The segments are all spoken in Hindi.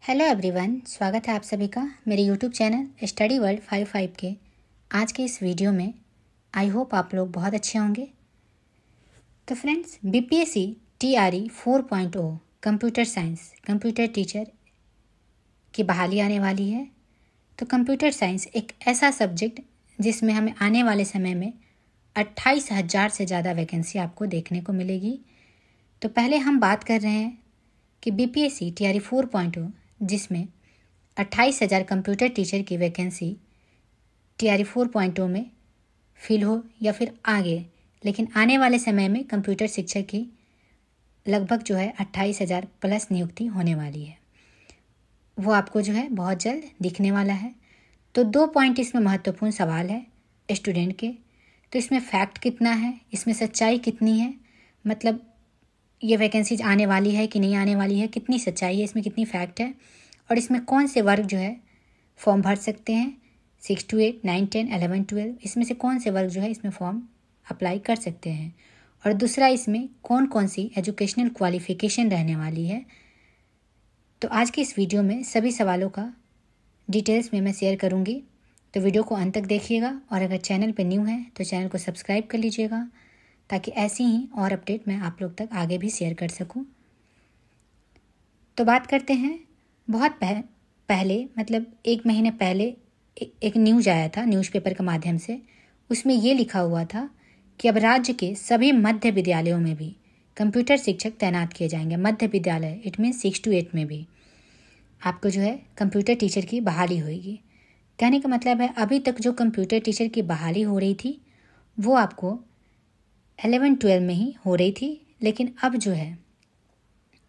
हेलो एवरीवन, स्वागत है आप सभी का मेरे यूट्यूब चैनल स्टडी वर्ल्ड 55 के आज के इस वीडियो में। आई होप आप लोग बहुत अच्छे होंगे। तो friends, BPSC TRE 4.0 computer science computer teacher की बहाली आने वाली है। तो कंप्यूटर साइंस एक ऐसा सब्जेक्ट जिसमें हमें आने वाले समय में 28,000 से ज़्यादा वैकेंसी आपको देखने को मिलेगी। तो पहले हम बात कर रहे हैं कि बीपीएससी टीआरई 4.0 जिसमें 28,000 कंप्यूटर टीचर की वैकेंसी टीआरई 4.0 में फिल हो या फिर आगे, लेकिन आने वाले समय में कंप्यूटर शिक्षक की लगभग 28,000 प्लस नियुक्ति होने वाली है। वो आपको बहुत जल्द दिखने वाला है। तो 2 पॉइंट इसमें महत्वपूर्ण सवाल है स्टूडेंट के। तो इसमें फैक्ट कितना है, इसमें सच्चाई कितनी है, मतलब ये वैकेंसी आने वाली है कि नहीं आने वाली है, कितनी सच्चाई है इसमें, कितनी फैक्ट है, और इसमें कौन से वर्ग फॉर्म भर सकते हैं 6 to 8, 9, 10, 11, 12, इसमें से कौन से वर्ग इसमें फॉर्म अप्लाई कर सकते हैं। और दूसरा, इसमें कौन कौन सी एजुकेशनल क्वालिफिकेशन रहने वाली है। तो आज की इस वीडियो में सभी सवालों का डिटेल्स में मैं शेयर करूँगी। तो वीडियो को अंत तक देखिएगा, और अगर चैनल पर न्यू है तो चैनल को सब्सक्राइब कर लीजिएगा ताकि ऐसी ही और अपडेट मैं आप लोग तक आगे भी शेयर कर सकूं। तो बात करते हैं, बहुत पहले मतलब 1 महीने पहले एक न्यूज़ आया था न्यूज़पेपर के माध्यम से। उसमें ये लिखा हुआ था कि अब राज्य के सभी मध्य विद्यालयों में भी कंप्यूटर शिक्षक तैनात किए जाएंगे। मध्य विद्यालय इट मीन 6 to 8 में भी आपको कंप्यूटर टीचर की बहाली होगी। कहने का मतलब है, अभी तक जो कंप्यूटर टीचर की बहाली हो रही थी वो आपको 11-12 में ही हो रही थी, लेकिन अब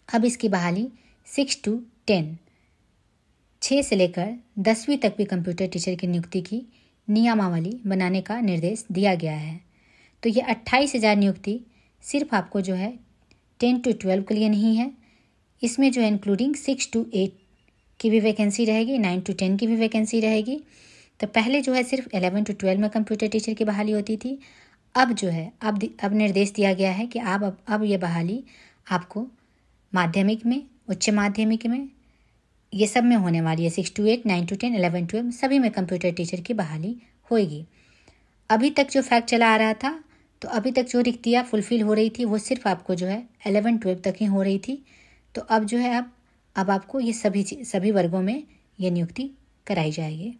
अब इसकी बहाली 6 to 10, 6 से लेकर 10वीं तक भी कंप्यूटर टीचर की नियुक्ति की नियमावली बनाने का निर्देश दिया गया है। तो ये 28,000 नियुक्ति सिर्फ आपको 10 to 12 के लिए नहीं है, इसमें इंक्लूडिंग 6 to 8 की भी वैकेंसी रहेगी, 9 to 10 की भी वैकेंसी रहेगी। तो पहले सिर्फ 11 to 12 में कंप्यूटर टीचर की बहाली होती थी। अब अब निर्देश दिया गया है कि अब ये बहाली आपको माध्यमिक में, उच्च माध्यमिक में, ये सब में होने वाली है। 6 to 8, 9 to 10, 11, 12 सभी में कंप्यूटर टीचर की बहाली होगी। अभी तक जो फैक्ट चला आ रहा था, तो अभी तक जो रिक्तियाँ फुलफिल हो रही थी वो सिर्फ आपको 11-12 तक ही हो रही थी। तो अब अब आपको ये सभी वर्गों में ये नियुक्ति कराई जाएगी।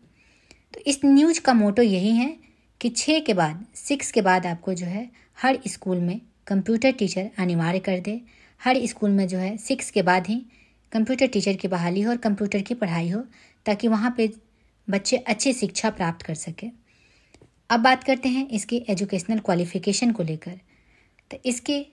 तो इस न्यूज़ का मोटो यही है कि 6 के बाद आपको हर स्कूल में कंप्यूटर टीचर अनिवार्य कर दे। हर स्कूल में 6 के बाद ही कंप्यूटर टीचर की बहाली हो और कंप्यूटर की पढ़ाई हो, ताकि वहाँ पे बच्चे अच्छी शिक्षा प्राप्त कर सके। अब बात करते हैं इसकी एजुकेशनल क्वालिफिकेशन को लेकर। तो इसके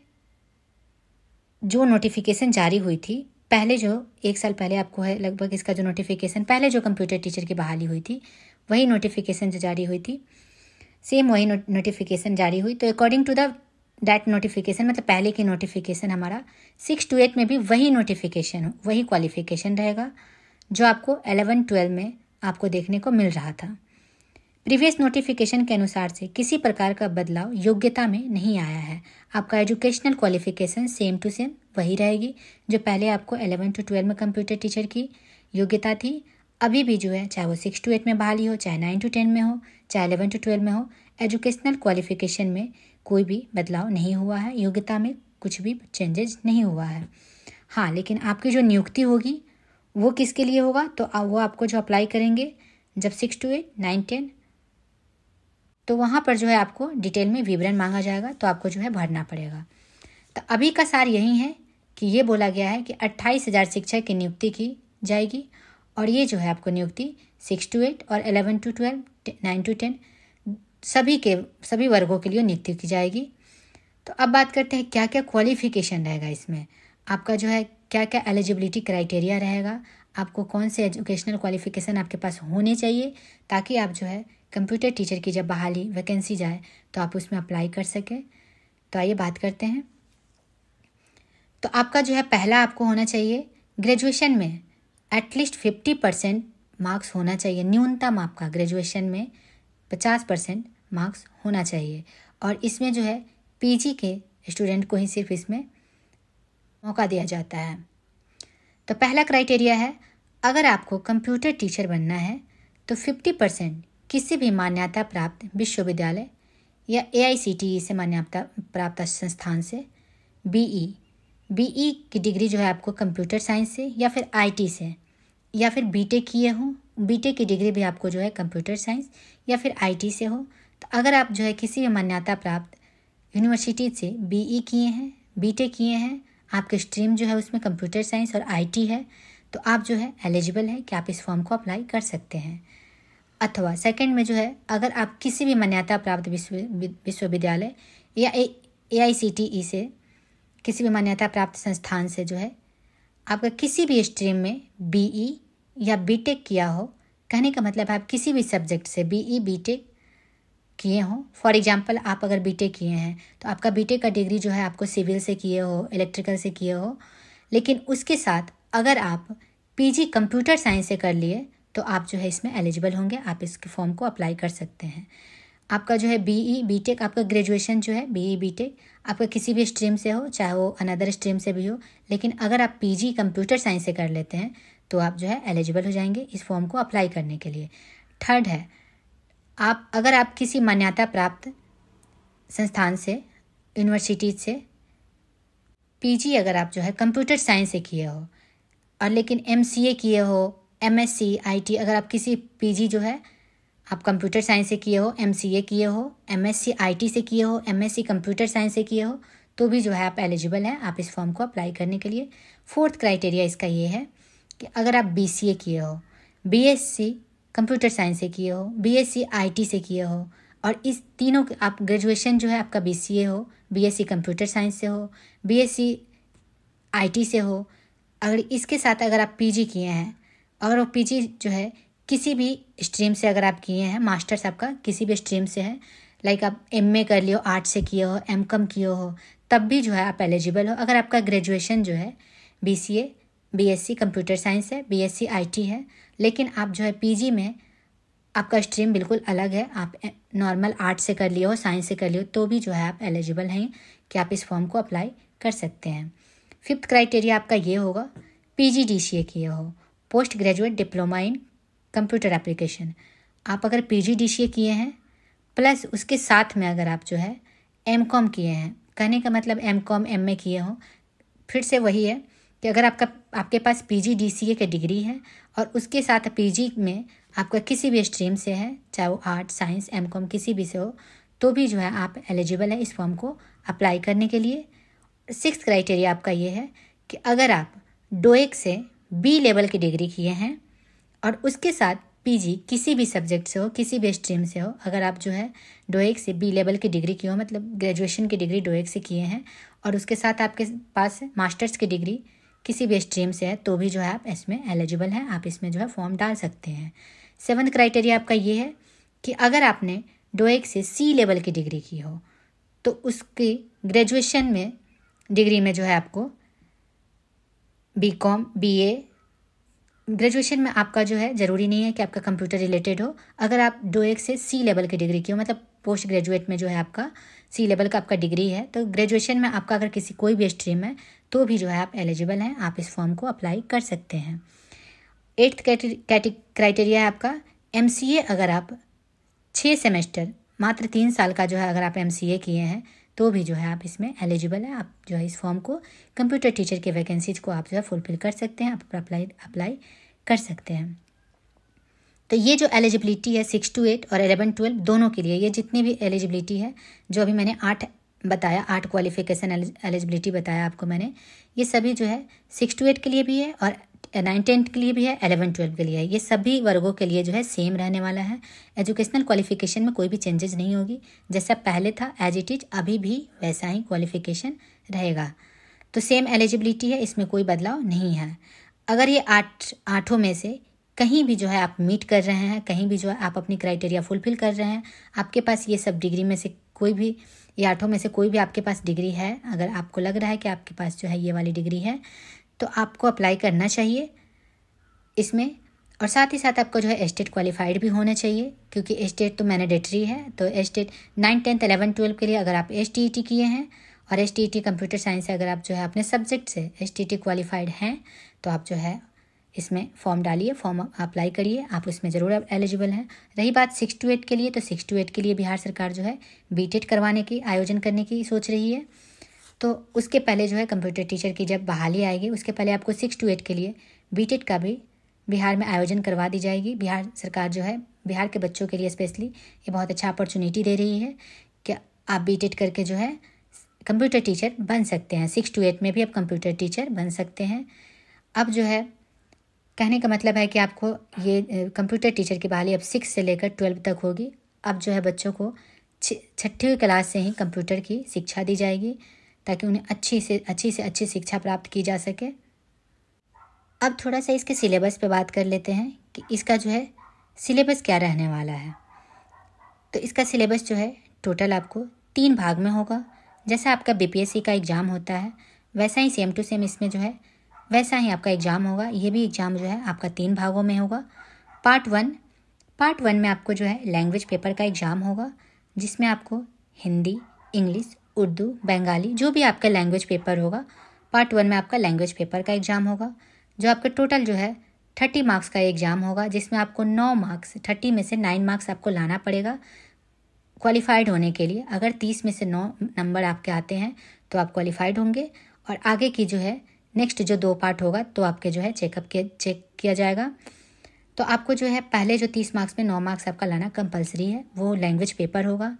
जो नोटिफिकेशन जारी हुई थी पहले, 1 साल पहले आपको है लगभग, इसका जो नोटिफिकेशन पहले कंप्यूटर टीचर की बहाली हुई थी वही नोटिफिकेशन जो जारी हुई थी, सेम वही नोटिफिकेशन जारी हुई। तो अकॉर्डिंग टू दैट नोटिफिकेशन, मतलब पहले की नोटिफिकेशन, हमारा 6 to 8 में भी वही नोटिफिकेशन, वही क्वालिफिकेशन रहेगा जो आपको 11-12 में आपको देखने को मिल रहा था। प्रीवियस नोटिफिकेशन के अनुसार से किसी प्रकार का बदलाव योग्यता में नहीं आया है। आपका educational qualification same to same वही रहेगी जो पहले आपको 11 to 12 में कंप्यूटर टीचर की योग्यता थी। अभी भी चाहे वो 6 to 8 में बहाली हो, चाहे 9 to 10 में हो, चाहे 11 to 12 में हो, एजुकेशनल क्वालिफिकेशन में कोई भी बदलाव नहीं हुआ है, योग्यता में कुछ भी चेंजेस नहीं हुआ है। हाँ, लेकिन आपकी जो नियुक्ति होगी वो किसके लिए होगा, तो वो आपको अप्लाई करेंगे जब 6 to 8, 9, 10, तो वहाँ पर आपको डिटेल में विवरण मांगा जाएगा, तो आपको भरना पड़ेगा। तो अभी का सार यही है कि ये बोला गया है कि 28,000 शिक्षक की नियुक्ति की जाएगी, और ये आपको नियुक्ति 6 to 8 और 11 to 12, 9 to 10 सभी वर्गों के लिए नियुक्ति की जाएगी। तो अब बात करते हैं क्या क्या क्वालिफिकेशन रहेगा इसमें, आपका क्या क्या एलिजिबिलिटी क्राइटेरिया रहेगा, आपको कौन से एजुकेशनल क्वालिफिकेशन आपके पास होने चाहिए ताकि आप कंप्यूटर टीचर की जब बहाली वैकेंसी जाए तो आप उसमें अप्लाई कर सकें। तो आइए बात करते हैं। तो आपका पहला आपको होना चाहिए ग्रेजुएशन में एटलीस्ट 50% मार्क्स होना चाहिए। न्यूनतम आपका ग्रेजुएशन में 50% मार्क्स होना चाहिए, और इसमें पीजी के स्टूडेंट को ही सिर्फ इसमें मौका दिया जाता है। तो पहला क्राइटेरिया है अगर आपको कंप्यूटर टीचर बनना है तो 50% किसी भी मान्यता प्राप्त विश्वविद्यालय या AICTE से मान्यता प्राप्त संस्थान से BE की डिग्री जो है आपको कंप्यूटर साइंस से या फिर IT से या फिर BTech किए हो, BTech की डिग्री भी आपको जो है कंप्यूटर साइंस या फिर IT से हो। तो अगर आप जो है किसी भी मान्यता प्राप्त यूनिवर्सिटी से BE किए हैं, BTech किए हैं, आपके स्ट्रीम जो है उसमें कंप्यूटर साइंस और IT है, तो आप जो है एलिजिबल है कि आप इस फॉर्म को अप्लाई कर सकते हैं। अथवा सेकंड में जो है अगर आप किसी भी मान्यता प्राप्त विश्वविद्यालय या AICTE से किसी भी मान्यता प्राप्त संस्थान से जो है आपका किसी भी स्ट्रीम में BE या BTech किया हो, कहने का मतलब आप किसी भी सब्जेक्ट से BE BTech किए हो। फॉर एग्जांपल आप अगर BTech किए हैं तो आपका BTech का डिग्री जो है आपको सिविल से किए हो, इलेक्ट्रिकल से किए हो, लेकिन उसके साथ अगर आप PG कंप्यूटर साइंस से कर लिए तो आप जो है इसमें एलिजिबल होंगे, आप इसके फॉर्म को अप्लाई कर सकते हैं। आपका जो है BE BTech आपका ग्रेजुएशन जो है BE BTech आपका किसी भी स्ट्रीम से हो, चाहे वो अनदर स्ट्रीम से भी हो, लेकिन अगर आप PG कंप्यूटर साइंस से कर लेते हैं तो आप जो है एलिजिबल हो जाएंगे इस फॉर्म को अप्लाई करने के लिए। थर्ड है अगर आप किसी मान्यता प्राप्त संस्थान से यूनिवर्सिटी से PG अगर आप जो है कंप्यूटर साइंस से किए हो और लेकिन MCA किए हो, MSc IT अगर आप किसी PG जो है आप कंप्यूटर साइंस से किए हो, MCA किए हो, MSc IT से किए हो, MSc कंप्यूटर साइंस से किए हो, तो भी जो है आप एलिजिबल हैं आप इस फॉर्म को अप्लाई करने के लिए। फोर्थ क्राइटेरिया इसका ये है कि अगर आप BCA किए हो, BSc कंप्यूटर साइंस से किए हो, BSc IT से किए हो और इस तीनों आप ग्रेजुएशन जो है आपका BCA हो, BSc कंप्यूटर साइंस से हो, BSc IT से हो, अगर इसके साथ अगर आप PG किए हैं, अगर वो PG जो है किसी भी स्ट्रीम से अगर आप किए हैं, मास्टर्स आपका किसी भी स्ट्रीम से है, लाइक आप MA कर लियो, आर्ट से किए हो, MCOM किए हो, तब भी जो है आप एलिजिबल हो। अगर आपका ग्रेजुएशन जो है BCA BSc कंप्यूटर साइंस है, BSc IT है, लेकिन आप जो है PG में आपका स्ट्रीम बिल्कुल अलग है, आप नॉर्मल आर्ट से कर लिए हो, साइंस से कर लिए हो, तो भी जो है आप एलिजिबल हैं कि आप इस फॉर्म को अप्लाई कर सकते हैं। फिफ्थ क्राइटेरिया आपका ये होगा PG DCA किए हो, post graduate diploma in computer application. आप अगर PG DCA किए हैं प्लस उसके साथ में अगर आप जो है MCOM किए हैं, कहने का मतलब MCOM MA किए हो, फिर से वही है कि अगर आपके पास PG DCA की डिग्री है और उसके साथ PG में आपका किसी भी स्ट्रीम से है, चाहे वो आर्ट साइंस MCOM किसी भी से हो, तो भी जो है आप एलिजिबल है इस फॉर्म को अप्लाई करने के लिए। सिक्स्थ क्राइटेरिया आपका ये है कि अगर आप DOEC से B लेवल की डिग्री किए हैं और उसके साथ PG किसी भी सब्जेक्ट से हो, किसी भी स्ट्रीम से हो, अगर आप जो है DOEC से B लेवल की डिग्री की हो, मतलब ग्रेजुएशन की डिग्री DOEC से किए हैं और उसके साथ आपके पास मास्टर्स की डिग्री किसी भी स्ट्रीम से है, तो भी जो है आप इसमें एलिजिबल हैं, आप इसमें जो है फॉर्म डाल सकते हैं। सेवन्थ क्राइटेरिया आपका ये है कि अगर आपने DOEC से C लेवल की डिग्री की हो तो उसकी ग्रेजुएशन में डिग्री में जो है आपको BCom BA ग्रेजुएशन में आपका जो है ज़रूरी नहीं है कि आपका कंप्यूटर रिलेटेड हो। अगर आप DOEC से C लेवल की डिग्री की हो, मतलब पोस्ट ग्रेजुएट में जो है आपका C लेवल का आपका डिग्री है, तो ग्रेजुएशन में आपका अगर किसी कोई भी स्ट्रीम है तो भी जो है आप एलिजिबल हैं, आप इस फॉर्म को अप्लाई कर सकते हैं। एट्थ क्राइटेरिया है आपका MCA। अगर आप 6 सेमेस्टर मात्र 3 साल का जो है अगर आप MCA किए हैं तो भी जो है आप इसमें एलिजिबल है, आप जो है इस फॉर्म को कंप्यूटर टीचर के वैकेंसीज को आप जो है फुलफिल कर सकते हैं, आप अप्लाई कर सकते हैं। तो ये जो एलिजिबिलिटी है 6 to 8 और 11 12 दोनों के लिए, ये जितनी भी एलिजिबिलिटी है जो अभी मैंने 8 बताया, 8 क्वालिफिकेशन एलिजिबिलिटी बताया आपको मैंने, ये सभी जो है 6 to 8 के लिए भी है और 9 10 के लिए भी है, 11 12 के लिए है। ये सभी वर्गों के लिए जो है सेम रहने वाला है। एजुकेशनल क्वालिफिकेशन में कोई भी चेंजेस नहीं होगी, जैसा पहले था एज इट इज अभी भी वैसा ही क्वालिफिकेशन रहेगा। तो सेम एलिजिबिलिटी है, इसमें कोई बदलाव नहीं है। अगर ये आठों में से कहीं भी जो है आप मीट कर रहे हैं, कहीं भी जो है आप अपनी क्राइटेरिया फुलफिल कर रहे हैं, आपके पास ये सब डिग्री में से कोई भी, ये 8 में से कोई भी आपके पास डिग्री है, अगर आपको लग रहा है कि आपके पास जो है ये वाली डिग्री है, तो आपको अप्लाई करना चाहिए इसमें। और साथ ही साथ आपको जो है स्टेट क्वालिफाइड भी होना चाहिए, क्योंकि स्टेट तो मैंडेटरी है। तो स्टेट 9 10 11 12 के लिए अगर आप STET किए हैं और STET कंप्यूटर साइंस से अगर आप जो है अपने सब्जेक्ट से STET क्वालिफाइड हैं तो आप जो है इसमें फॉर्म डालिए, फॉर्म अप्लाई करिए, आप उसमें ज़रूर एलिजिबल हैं। रही बात 6 to 8 के लिए, तो 6 to 8 के लिए बिहार सरकार जो है बीटेट करवाने की, आयोजन करने की सोच रही है। तो उसके पहले जो है कंप्यूटर टीचर की जब बहाली आएगी, उसके पहले आपको 6 to 8 के लिए बीटेट का भी बिहार में आयोजन करवा दी जाएगी। बिहार सरकार जो है बिहार के बच्चों के लिए स्पेशली ये बहुत अच्छा अपॉर्चुनिटी दे रही है कि आप बीटेट करके जो है कंप्यूटर टीचर बन सकते हैं। 6 to 8 में भी आप कंप्यूटर टीचर बन सकते हैं। अब जो है कहने का मतलब है कि आपको ये कंप्यूटर टीचर की बहाली अब 6 से लेकर 12 तक होगी। अब जो है बच्चों को 6वीं क्लास से ही कंप्यूटर की शिक्षा दी जाएगी ताकि उन्हें अच्छी से अच्छी शिक्षा प्राप्त की जा सके। अब थोड़ा सा इसके सिलेबस पे बात कर लेते हैं कि इसका जो है सिलेबस क्या रहने वाला है। तो इसका सिलेबस जो है टोटल आपको 3 भाग में होगा। जैसा आपका बीपीएससी का एग्ज़ाम होता है वैसा ही सेम टू सेम इसमें जो है वैसा ही आपका एग्ज़ाम होगा। ये भी एग्ज़ाम जो है आपका 3 भागों में होगा। पार्ट वन में आपको जो है लैंग्वेज पेपर का एग्ज़ाम होगा, जिसमें आपको हिंदी, इंग्लिश, उर्दू, बंगाली जो भी आपका लैंग्वेज पेपर होगा, पार्ट 1 में आपका लैंग्वेज पेपर का एग्ज़ाम होगा, जो आपका टोटल जो है 30 मार्क्स का एग्ज़ाम होगा, जिसमें आपको 9 मार्क्स 30 में से 9 मार्क्स आपको लाना पड़ेगा क्वालिफाइड होने के लिए। अगर 30 में से 9 नंबर आपके आते हैं तो आप क्वालिफाइड होंगे, और आगे की जो है नेक्स्ट जो 2 पार्ट होगा तो आपके जो है चेक किया जाएगा। तो आपको जो है पहले जो 30 मार्क्स में 9 मार्क्स आपका लाना कंपलसरी है, वो लैंग्वेज पेपर होगा।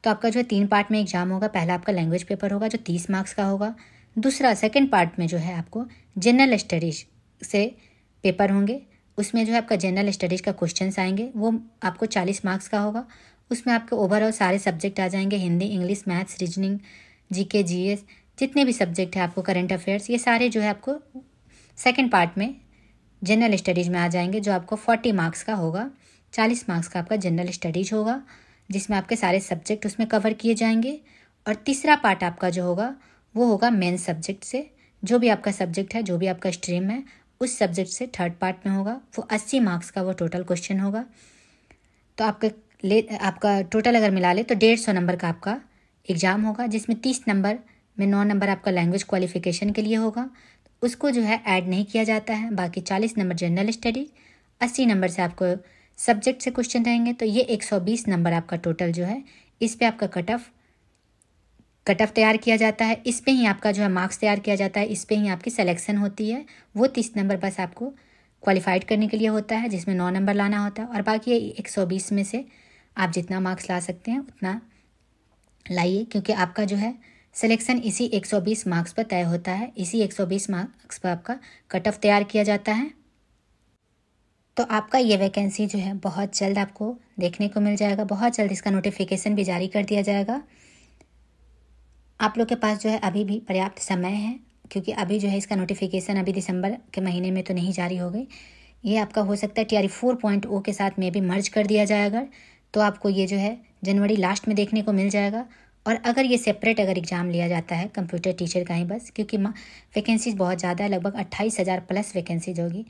तो आपका जो है 3 पार्ट में एग्ज़ाम होगा। पहला आपका लैंग्वेज पेपर होगा जो 30 मार्क्स का होगा। दूसरा सेकंड पार्ट में जो है आपको जनरल स्टडीज़ से पेपर होंगे, उसमें जो है आपका जनरल स्टडीज़ का क्वेश्चंस आएंगे, वो आपको 40 मार्क्स का होगा। उसमें आपके ओवरऑल सारे सब्जेक्ट आ जाएंगे, Hindi, English, maths, reasoning, GK, GS, जितने भी सब्जेक्ट है आपको, करंट अफेयर्स, ये सारे जो है आपको सेकंड पार्ट में जनरल स्टडीज़ में आ जाएंगे, जो आपको 40 मार्क्स का होगा। 40 मार्क्स का आपका जनरल स्टडीज़ होगा, जिसमें आपके सारे सब्जेक्ट उसमें कवर किए जाएंगे। और तीसरा पार्ट आपका जो होगा वो होगा मेन सब्जेक्ट से, जो भी आपका सब्जेक्ट है, जो भी आपका स्ट्रीम है, उस सब्जेक्ट से थर्ड पार्ट में होगा, वो 80 मार्क्स का वो टोटल क्वेश्चन होगा। तो आपका टोटल अगर मिला ले तो 150 नंबर का आपका एग्ज़ाम होगा, जिसमें 30 नंबर में 9 नंबर आपका लैंग्वेज क्वालिफिकेशन के लिए होगा, उसको जो है ऐड नहीं किया जाता है। बाकी 40 नंबर जनरल स्टडी, 80 नंबर से आपको सब्जेक्ट से क्वेश्चन रहेंगे। तो ये 120 नंबर आपका टोटल जो है, इस पे आपका कट ऑफ तैयार किया जाता है, इस पे ही आपका जो है मार्क्स तैयार किया जाता है, इस पे ही आपकी सिलेक्शन होती है। वो 30 नंबर बस आपको क्वालिफाइड करने के लिए होता है, जिसमें 9 नंबर लाना होता है, और बाकी 120 में से आप जितना मार्क्स ला सकते हैं उतना लाइए, क्योंकि आपका जो है सिलेक्शन इसी 120 मार्क्स पर तय होता है। इसी 120 मार्क्स पर आपका कट ऑफ तैयार किया जाता है। तो आपका ये वैकेंसी जो है बहुत जल्द आपको देखने को मिल जाएगा, बहुत जल्द इसका नोटिफिकेशन भी जारी कर दिया जाएगा। आप लोग के पास जो है अभी भी पर्याप्त समय है, क्योंकि अभी जो है इसका नोटिफिकेशन अभी दिसंबर के महीने में तो नहीं जारी हो गई। ये आपका हो सकता है TRE 4.0 के साथ में भी मर्ज कर दिया जाए अगर, तो आपको ये जो है जनवरी लास्ट में देखने को मिल जाएगा। और अगर ये सेपरेट अगर एग्ज़ाम लिया जाता है कंप्यूटर टीचर का ही बस, क्योंकि वैकेंसीज बहुत ज़्यादा है, लगभग 28,000 प्लस वैकेंसीज होगी,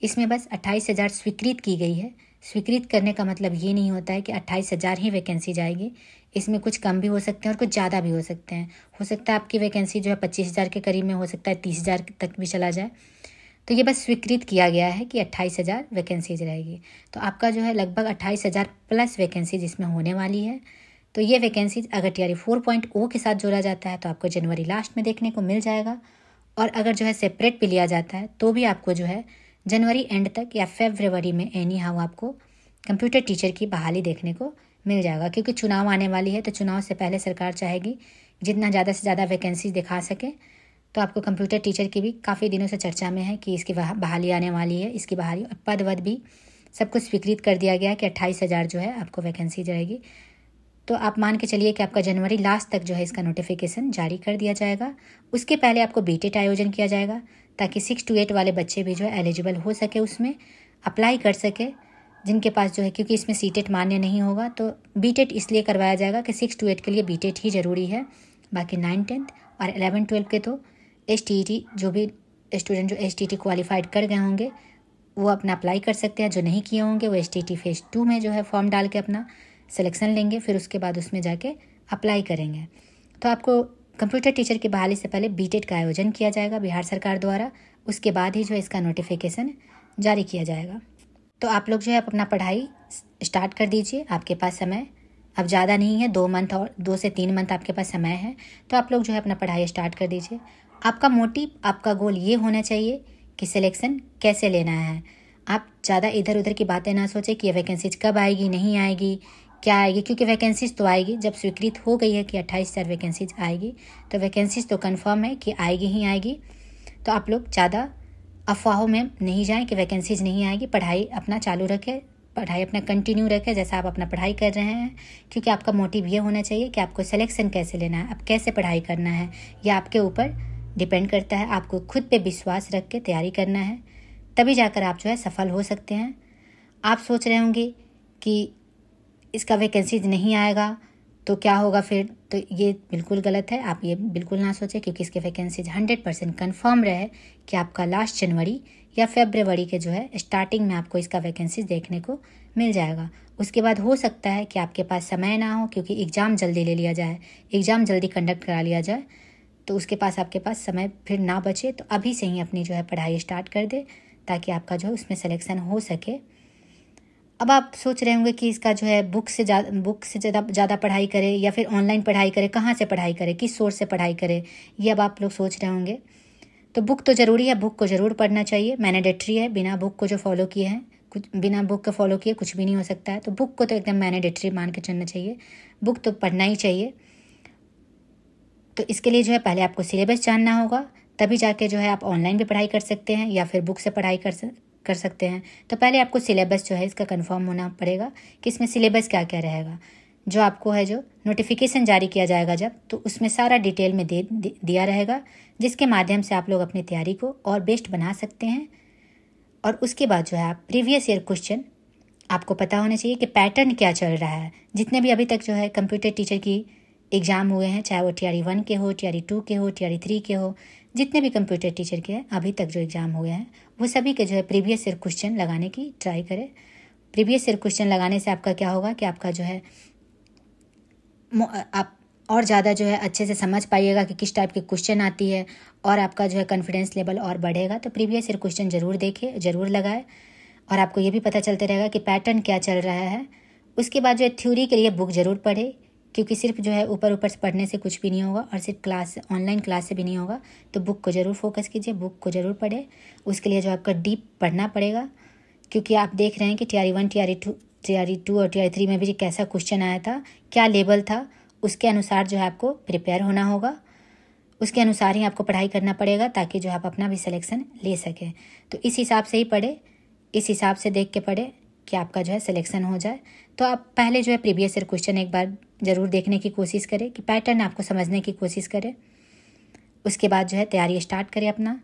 इसमें बस 28,000 स्वीकृत की गई है। स्वीकृत करने का मतलब ये नहीं होता है कि 28,000 ही वैकेंसी जाएगी, इसमें कुछ कम भी हो सकते हैं और कुछ ज़्यादा भी हो सकते हैं। हो सकता है आपकी वैकेंसी जो है 25,000 के करीब में, हो सकता है 30,000 तक भी चला जाए। तो ये बस स्वीकृत किया गया है कि 28,000 वैकेंसीज रहेगी। तो आपका जो है लगभग 28,000 प्लस वैकेंसीज इसमें होने वाली है। तो ये वैकेंसीज अगर TRE 4.0 के साथ जोड़ा जाता है तो आपको जनवरी लास्ट में देखने को मिल जाएगा, और अगर जो है सेपरेट भी लिया जाता है तो भी आपको जो है जनवरी एंड तक या फरवरी में एनी हाउ आपको कंप्यूटर टीचर की बहाली देखने को मिल जाएगा। क्योंकि चुनाव आने वाली है, तो चुनाव से पहले सरकार चाहेगी जितना ज़्यादा से ज़्यादा वैकेंसीज दिखा सके। तो आपको कंप्यूटर टीचर की भी काफ़ी दिनों से चर्चा में है कि इसकी बहाली आने वाली है, इसकी बहाली, और पद वद भी सब कुछ स्वीकृत कर दिया गया है कि 28,000 जो है आपको वैकेंसी रहेगी। तो आप मान के चलिए कि आपका जनवरी लास्ट तक जो है इसका नोटिफिकेशन जारी कर दिया जाएगा। उसके पहले आपको बीटेट आयोजन किया जाएगा, ताकि 6 to 8 वाले बच्चे भी जो है एलिजिबल हो सके, उसमें अप्लाई कर सके, जिनके पास जो है, क्योंकि इसमें सीटेट मान्य नहीं होगा, तो बीटेट इसलिए करवाया जाएगा कि 6 to 8 के लिए बीटेट ही ज़रूरी है। बाकी 9, 10 और 11, 12 के तो STET, जो भी स्टूडेंट जो STET क्वालिफाइड कर गए होंगे वो अपना अप्लाई कर सकते हैं। जो नहीं किए होंगे वो STET फेज़ 2 में जो है फॉर्म डाल के अपना सिलेक्शन लेंगे, फिर उसके बाद उसमें जाके अप्लाई करेंगे। तो आपको कंप्यूटर टीचर की बहाली से पहले बीटेट का आयोजन किया जाएगा बिहार सरकार द्वारा। उसके बाद ही जो है इसका नोटिफिकेशन जारी किया जाएगा। तो आप लोग जो है अपना पढ़ाई स्टार्ट कर दीजिए। आपके पास समय अब ज़्यादा नहीं है, 2 मंथ और 2 से 3 मंथ आपके पास समय है। तो आप लोग जो है अपना पढ़ाई स्टार्ट कर दीजिए। आपका मोटिव, आपका गोल ये होना चाहिए कि सिलेक्शन कैसे लेना है। आप ज़्यादा इधर उधर की बातें ना सोचें कि ये वैकेंसीज कब आएगी, नहीं आएगी, क्या आएगी, क्योंकि वैकेंसीज तो आएगी। जब स्वीकृत हो गई है कि 28,000 वैकेंसीज आएगी, तो वैकेंसीज तो कंफर्म है कि आएगी ही आएगी। तो आप लोग ज़्यादा अफवाहों में नहीं जाएं कि वैकेंसीज नहीं आएगी। पढ़ाई अपना चालू रखें, पढ़ाई अपना कंटिन्यू रखें जैसा आप अपना पढ़ाई कर रहे हैं, क्योंकि आपका मोटिव ये होना चाहिए कि आपको सिलेक्शन कैसे लेना है, आप कैसे पढ़ाई करना है, यह आपके ऊपर डिपेंड करता है। आपको खुद पे विश्वास रख के तैयारी करना है, तभी जाकर आप जो है सफल हो सकते हैं। आप सोच रहे होंगे कि इसका वैकेंसीज नहीं आएगा तो क्या होगा फिर, तो ये बिल्कुल गलत है। आप ये बिल्कुल ना सोचें, क्योंकि इसके वैकेंसीज 100% कन्फर्म रहे कि आपका लास्ट जनवरी या फरवरी के जो है स्टार्टिंग में आपको इसका वैकेंसीज देखने को मिल जाएगा। उसके बाद हो सकता है कि आपके पास समय ना हो, क्योंकि एग्ज़ाम जल्दी ले लिया जाए, एग्ज़ाम जल्दी कंडक्ट करा लिया जाए, तो उसके पास आपके पास समय फिर ना बचे। तो अभी से ही अपनी जो है पढ़ाई स्टार्ट कर दे, ताकि आपका जो है उसमें सिलेक्शन हो सके। अब आप सोच रहे होंगे कि इसका जो है बुक से ज़्यादा पढ़ाई करें या फिर ऑनलाइन पढ़ाई करें, कहाँ से पढ़ाई करें, किस सोर्स से पढ़ाई करें, ये अब आप लोग सोच रहे होंगे। तो बुक तो ज़रूरी है, बुक को ज़रूर पढ़ना चाहिए, मैंडेटरी है। बिना बुक को जो फॉलो किए हैं, बिना बुक के फॉलो किए कुछ भी नहीं हो सकता है। तो बुक को तो एकदम मैंडेटरी मान के चलना चाहिए, बुक तो पढ़ना ही चाहिए। तो इसके लिए जो है पहले आपको सिलेबस जानना होगा, तभी जाके जो है आप ऑनलाइन भी पढ़ाई कर सकते हैं या फिर बुक से पढ़ाई कर सकते हैं। तो पहले आपको सिलेबस जो है इसका कंफर्म होना पड़ेगा कि इसमें सिलेबस क्या क्या रहेगा। जो आपको है, जो नोटिफिकेशन जारी किया जाएगा जब, तो उसमें सारा डिटेल में दिया रहेगा, जिसके माध्यम से आप लोग अपनी तैयारी को और बेस्ट बना सकते हैं। और उसके बाद जो है आप प्रीवियस ईयर क्वेश्चन आपको पता होना चाहिए कि पैटर्न क्या चल रहा है। जितने भी अभी तक जो है कंप्यूटर टीचर की एग्ज़ाम हुए हैं, चाहे वो TRE 1 के हो, TRE 2 के हो, TRE 3 के हो, जितने भी कंप्यूटर टीचर के हैं अभी तक जो एग्ज़ाम हुए हैं, वो सभी के जो है प्रीवियस ईयर क्वेश्चन लगाने की ट्राई करें। प्रीवियस ईयर क्वेश्चन लगाने से आपका क्या होगा कि आपका जो है आप और ज़्यादा जो है अच्छे से समझ पाइएगा कि किस टाइप के क्वेश्चन आती है, और आपका जो है कॉन्फिडेंस लेवल और बढ़ेगा। तो प्रीवियस ईयर क्वेश्चन ज़रूर देखें, ज़रूर लगाए, और आपको ये भी पता चलता रहेगा कि पैटर्न क्या चल रहा है। उसके बाद जो है थ्योरी के लिए बुक ज़रूर पढ़े, क्योंकि सिर्फ जो है ऊपर से पढ़ने से कुछ भी नहीं होगा, और सिर्फ ऑनलाइन क्लास से भी नहीं होगा। तो बुक को ज़रूर फोकस कीजिए, बुक को ज़रूर पढ़े। उसके लिए जो आपका डीप पढ़ना पड़ेगा, क्योंकि आप देख रहे हैं कि TRE 1, TRE 2 और TRE 3 में भी कैसा क्वेश्चन आया था, क्या लेवल था, उसके अनुसार जो है आपको प्रिपेयर होना होगा। उसके अनुसार ही आपको पढ़ाई करना पड़ेगा, ताकि जो आप अपना भी सिलेक्शन ले सकें। तो इस हिसाब से ही पढ़े, इस हिसाब से देख के पढ़े कि आपका जो है सिलेक्शन हो जाए। तो आप पहले जो है प्रीवियस ईयर क्वेश्चन एक बार ज़रूर देखने की कोशिश करें, कि पैटर्न आपको समझने की कोशिश करें। उसके बाद जो है तैयारी स्टार्ट करें अपना,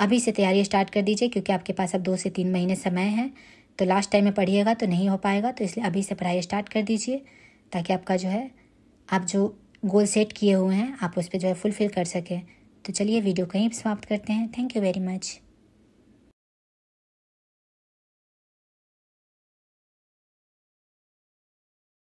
अभी से तैयारी स्टार्ट कर दीजिए, क्योंकि आपके पास अब 2 से 3 महीने समय है। तो लास्ट टाइम में पढ़िएगा तो नहीं हो पाएगा, तो इसलिए अभी से पढ़ाई स्टार्ट कर दीजिए, ताकि आपका जो है आप जो गोल सेट किए हुए हैं आप उस पर जो है फुलफिल कर सकें। तो चलिए वीडियो कहीं समाप्त करते हैं। Thank you very much.